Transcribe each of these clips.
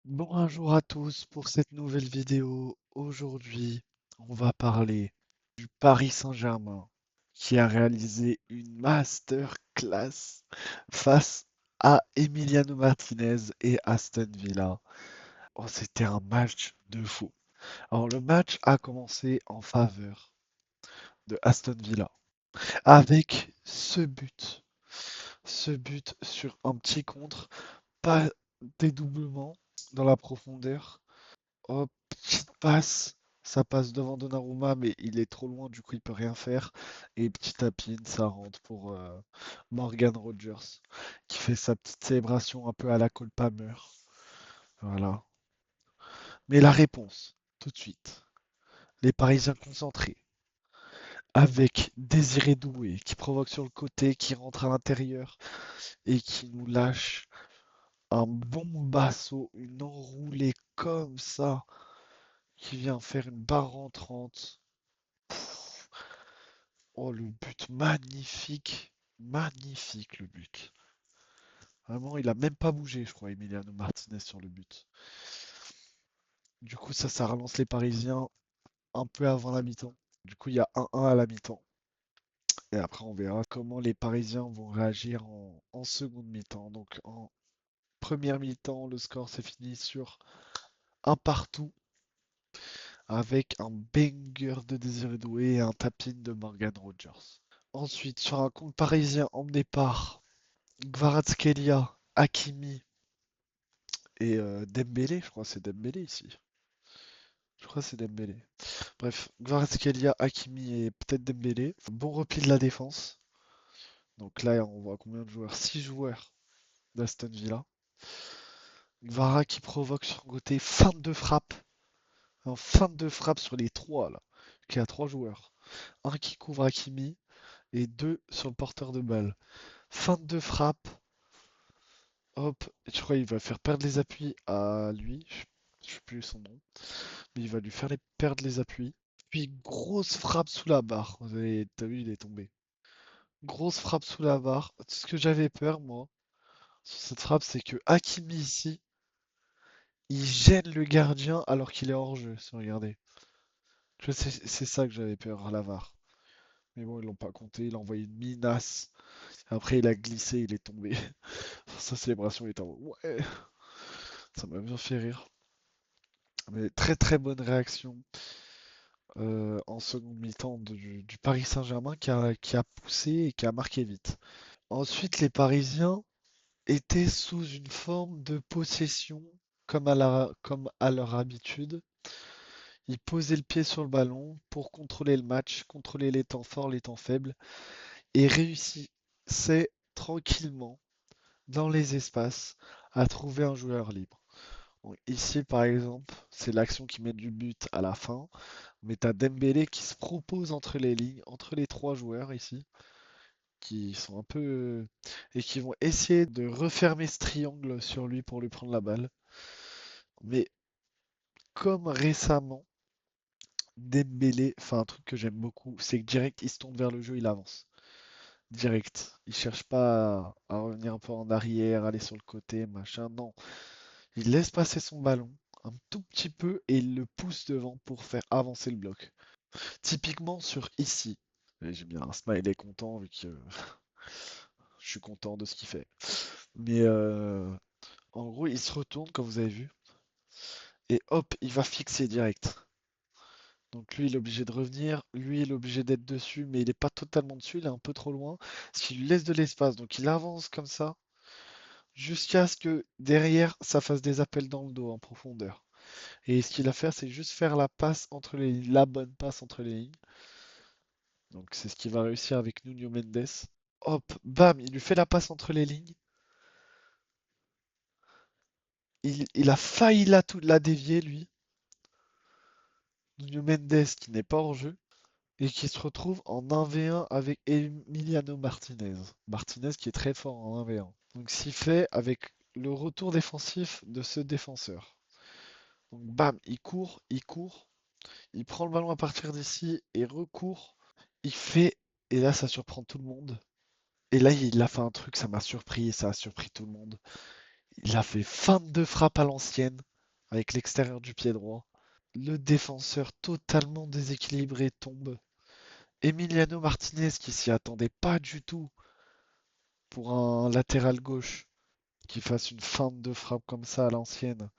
Bonjour à tous pour cette nouvelle vidéo. Aujourd'hui, on va parler du Paris Saint-Germain qui a réalisé une masterclass face à Emiliano Martinez et Aston Villa. Oh, c'était un match de fou. Alors, le match a commencé en faveur de Aston Villa avec ce but sur un petit contre, pas dédoublement dans la profondeur. Hop, petite passe. Ça passe devant Donnarumma, mais il est trop loin, du coup il peut rien faire. Et petit tapin, ça rentre pour Morgan Rogers, qui fait sa petite célébration un peu à la Cole Palmer. Voilà. Mais la réponse, tout de suite. Les Parisiens concentrés, avec Désiré Doué, qui provoque sur le côté, qui rentre à l'intérieur, et qui nous lâche un bombasso, une enroulée comme ça, qui vient faire une barre entrante. Oh, le but magnifique. Magnifique le but. Vraiment, il a même pas bougé, je crois, Emiliano Martinez sur le but. Du coup, ça relance les Parisiens un peu avant la mi-temps. Du coup, il y a 1-1 à la mi-temps. Et après, on verra comment les Parisiens vont réagir en seconde mi-temps. Donc, en première mi-temps, le score s'est fini sur un partout avec un banger de Désiré Doué et un tap-in de Morgan Rogers. Ensuite, sur un compte parisien emmené par Kvaratskhelia, Hakimi et Dembélé, je crois que c'est Dembélé ici. Je crois que c'est Dembélé. Bref, Kvaratskhelia, Hakimi et peut-être Dembélé. Bon repli de la défense. Donc là, on voit combien de joueurs? 6 joueurs d'Aston Villa. Kvara qui provoque sur le côté feinte de frappe. En feinte de frappe sur les 3 là. Qui a 3 joueurs. Un qui couvre Hakimi et 2 sur le porteur de balle. Feinte de frappe. Hop, je crois qu'il va faire perdre les appuis à lui. Je sais plus son nom. Mais il va lui faire perdre les appuis. Puis grosse frappe sous la barre. T'as vu, il est tombé. Grosse frappe sous la barre. Ce que j'avais peur, moi, sur cette frappe, c'est que Hakimi ici, il gêne le gardien alors qu'il est hors jeu, si vous regardez. C'est ça que j'avais peur à la VAR. Mais bon, ils l'ont pas compté, il a envoyé une minace. Après, il a glissé, il est tombé. Sa célébration, il était en mode, ouais, ça m'a bien fait rire. Mais très très bonne réaction en seconde mi-temps du Paris Saint-Germain qui a poussé et qui a marqué vite. Ensuite, les Parisiens étaient sous une forme de possession, comme à leur habitude. Ils posaient le pied sur le ballon pour contrôler le match, contrôler les temps forts, les temps faibles, et réussissaient tranquillement, dans les espaces, à trouver un joueur libre. Donc, ici, par exemple, c'est l'action qui met du but à la fin, mais t'as Dembélé qui se propose entre les lignes, entre les 3 joueurs ici, qui sont un peu et qui vont essayer de refermer ce triangle sur lui pour lui prendre la balle. Mais comme récemment, Dembélé fait un truc que j'aime beaucoup, c'est que direct il se tourne vers le jeu, il avance. Direct. Il cherche pas à revenir un peu en arrière, aller sur le côté, machin. Non. Il laisse passer son ballon un tout petit peu et il le pousse devant pour faire avancer le bloc. Typiquement sur ici. Et j'ai bien un smiley content vu que je suis content de ce qu'il fait. Mais en gros, il se retourne, comme vous avez vu, et hop, il va fixer direct. Donc lui, il est obligé de revenir, lui, il est obligé d'être dessus, mais il n'est pas totalement dessus, il est un peu trop loin, ce qui lui laisse de l'espace. Donc il avance comme ça, jusqu'à ce que derrière, ça fasse des appels dans le dos en profondeur. Et ce qu'il a fait, c'est juste faire la passe entre les lignes, la bonne passe entre les lignes. Donc c'est ce qu'il va réussir avec Nuno Mendes. Hop, bam, il lui fait la passe entre les lignes. Il a failli la dévier, lui. Nuno Mendes qui n'est pas hors jeu et qui se retrouve en 1v1 avec Emiliano Martinez. Martinez qui est très fort en 1v1. Donc s'il fait avec le retour défensif de ce défenseur. Donc bam, il prend le ballon à partir d'ici et recourt. Il fait, et là ça surprend tout le monde. Et là il a fait un truc, ça m'a surpris et ça a surpris tout le monde. Il a fait feinte de frappe à l'ancienne. avec l'extérieur du pied droit. Le défenseur totalement déséquilibré tombe. Emiliano Martinez qui s'y attendait pas du tout pour un latéral gauche qui fasse une feinte de frappe comme ça à l'ancienne,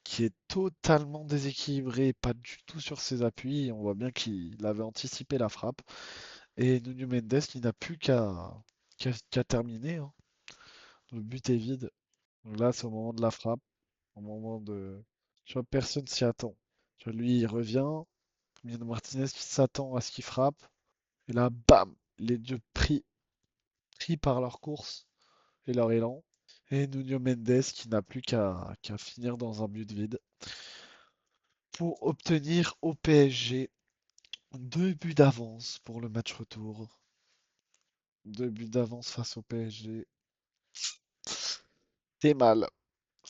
qui est totalement déséquilibré, pas du tout sur ses appuis. On voit bien qu'il avait anticipé la frappe. Et Nuno Mendes qui n'a plus qu'à terminer, hein. Le but est vide. Donc là, c'est au moment de la frappe, au moment de. Tu vois, personne s'y attend. Tu vois, lui, il revient. Emiliano Martinez qui s'attend à ce qu'il frappe. Et là, bam! Les deux pris par leur course et leur élan. Et Nuno Mendes qui n'a plus qu'à finir dans un but vide pour obtenir au PSG 2 buts d'avance pour le match retour. 2 buts d'avance face au PSG. T'es mal.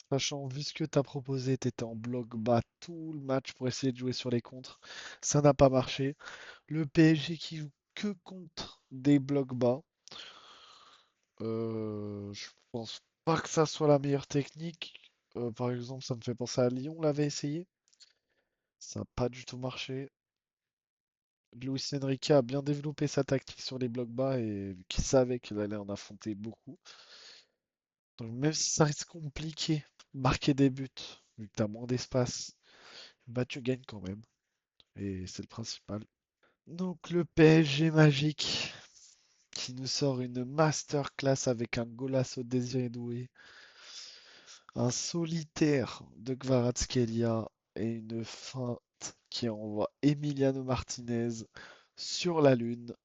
Sachant, vu ce que t'as proposé, t'étais en bloc bas tout le match pour essayer de jouer sur les contres. Ça n'a pas marché. Le PSG qui joue que contre des blocs bas. Je pense pas que ça soit la meilleure technique. Par exemple, ça me fait penser à Lyon, l'avait essayé. Ça n'a pas du tout marché. Luis Enrique a bien développé sa tactique sur les blocs bas et vu qu'il savait qu'il allait en affronter beaucoup. Donc même si ça reste compliqué, marquer des buts, vu que t'as moins d'espace, bah tu gagnes quand même. Et c'est le principal. Donc le PSG magique qui nous sort une masterclass avec un golasso Désiré Doué, un solitaire de Kvaratskhelia et une feinte qui envoie Emiliano Martinez sur la lune.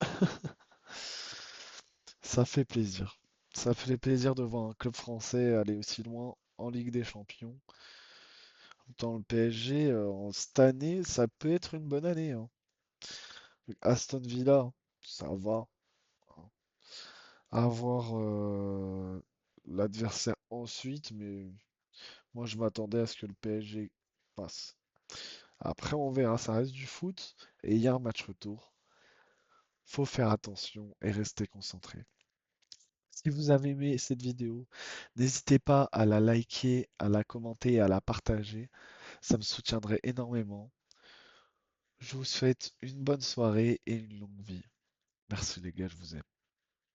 Ça fait plaisir. Ça fait plaisir de voir un club français aller aussi loin en Ligue des Champions. Dans le PSG, cette année, ça peut être une bonne année, hein. Aston Villa, ça va, hein. À voir l'adversaire ensuite, mais moi je m'attendais à ce que le PSG passe. Après, on verra, ça reste du foot et il y a un match retour. Faut faire attention et rester concentré. Si vous avez aimé cette vidéo, n'hésitez pas à la liker, à la commenter et à la partager. Ça me soutiendrait énormément. Je vous souhaite une bonne soirée et une longue vie. Merci les gars, je vous aime.